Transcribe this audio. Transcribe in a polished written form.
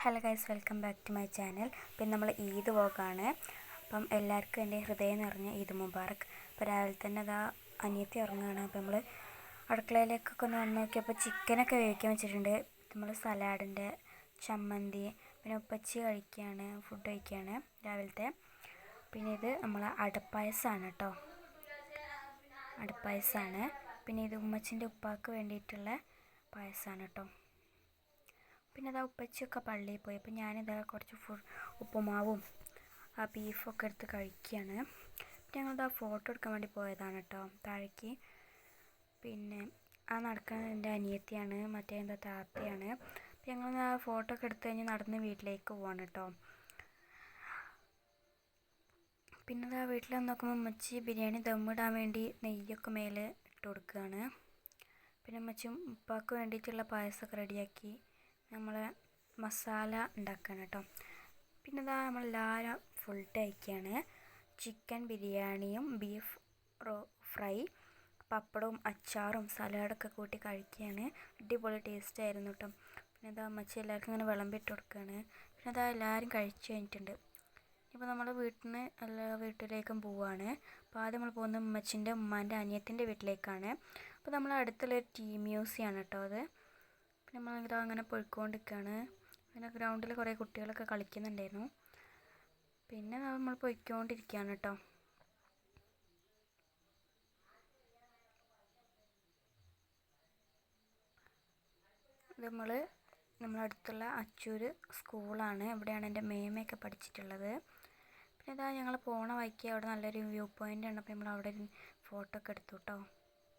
Hello guys, welcome back to my channel. പിന്നെ നമ്മൾ ഈദ് വ്ളോഗാണ്. അപ്പം എല്ലാവർക്കും എൻ്റെ ഹൃദയം നിറഞ്ഞ ഈദ് മുബാറക്. അപ്പോൾ രാവിലെ തന്നെ അതാ അനിയത്തി ഇറങ്ങുകയാണ്. അപ്പോൾ നമ്മൾ അടുക്കളയിലേക്കൊക്കെ ഒന്ന് വന്ന് നോക്കിയപ്പോൾ ചിക്കനൊക്കെ വേവിക്കാൻ വെച്ചിട്ടുണ്ട്. നമ്മൾ സലാഡിൻ്റെ ചമ്മന്തി, പിന്നെ ഉപ്പച്ചി കഴിക്കുകയാണ്, ഫുഡ് കഴിക്കുകയാണ് രാവിലത്തെ. പിന്നെ ഇത് നമ്മൾ അടപ്പായസമാണ് കേട്ടോ, അടപ്പായസമാണ്. പിന്നെ ഇത് ഉമ്മച്ചിൻ്റെ ഉപ്പാക്ക് വേണ്ടിയിട്ടുള്ള പായസമാണ് കേട്ടോ. പിന്നെ അതാ ഉപ്പച്ചിയൊക്കെ പള്ളിയിൽ പോയി. അപ്പോൾ ഞാനിതാ കുറച്ച് ഉപ്പുമാവും ആ ബീഫൊക്കെ എടുത്ത് കഴിക്കുകയാണ്. പിന്നെ ഞങ്ങളിതാ ഫോട്ടോ എടുക്കാൻ വേണ്ടി പോയതാണ് കേട്ടോ താഴേക്ക്. പിന്നെ ആ നടക്കുന്നത് എൻ്റെ അനിയത്തിയാണ്, മറ്റേ എന്താ താത്തയാണ്. അപ്പോൾ ഞങ്ങൾ ആ ഫോട്ടോ ഒക്കെ എടുത്ത് കഴിഞ്ഞ് നടന്ന് വീട്ടിലേക്ക് പോവാണ് കേട്ടോ. പിന്നെ അതാ വീട്ടിൽ വന്ന് നോക്കുമ്പോൾ ഉമ്മച്ചി ബിരിയാണി ദമ്മിടാൻ വേണ്ടി നെയ്യൊക്കെ മേലെ ഇട്ട് കൊടുക്കുകയാണ്. പിന്നെ ഉമ്മച്ചും ഉപ്പാക്ക് വേണ്ടിയിട്ടുള്ള പായസമൊക്കെ റെഡിയാക്കി നമ്മൾ മസാല ഉണ്ടാക്കുകയാണ് കേട്ടോ. പിന്നെ ഇതാ നമ്മളെല്ലാവരും ഫുൾ കഴിക്കുകയാണ്. ചിക്കൻ ബിരിയാണിയും ബീഫ് ഫ്രൈ, പപ്പടവും അച്ചാറും സലാഡൊക്കെ കൂട്ടി കഴിക്കുകയാണ്. അടിപൊളി ടേസ്റ്റ് ആയിരുന്നു കേട്ടോ. പിന്നെ ഇതാ അമ്മച്ചി എല്ലാവർക്കും ഇങ്ങനെ വിളമ്പിട്ട് കൊടുക്കുകയാണ്. പിന്നെ ഇതാ എല്ലാവരും കഴിച്ചു കഴിഞ്ഞിട്ടുണ്ട്. ഇപ്പോൾ നമ്മൾ വീട്ടിൽ നിന്ന് എല്ലാ വീട്ടിലേക്കും പോവുകയാണ്. അപ്പോൾ ആദ്യം നമ്മൾ പോകുന്നത് ഉമ്മച്ചിൻ്റെ ഉമ്മാൻ്റെ അനിയത്തിൻ്റെ വീട്ടിലേക്കാണ്. അപ്പോൾ നമ്മൾ അടുത്തുള്ളൊരു ടീ മ്യൂസിയമാണ് കേട്ടോ അത്. പിന്നെ നമ്മളിതാ അങ്ങനെ പോയിക്കൊണ്ടിരിക്കുകയാണ്. പിന്നെ ഗ്രൗണ്ടിൽ കുറേ കുട്ടികളൊക്കെ കളിക്കുന്നുണ്ടായിരുന്നു. പിന്നെ നമ്മൾ പോയിക്കൊണ്ടിരിക്കുകയാണ് കേട്ടോ. ഇത് നമ്മളടുത്തുള്ള അച്ചൂര് സ്കൂളാണ്. ഇവിടെയാണ് എൻ്റെ മേമയൊക്കെ പഠിച്ചിട്ടുള്ളത്. പിന്നെ ഇതാ ഞങ്ങൾ പോണ വഴിക്ക് അവിടെ നല്ലൊരു വ്യൂ പോയിൻ്റ് ഉണ്ട്. അപ്പോൾ നമ്മൾ അവിടെ ഒരു ഫോട്ടോ ഒക്കെ എടുത്തു കേട്ടോ.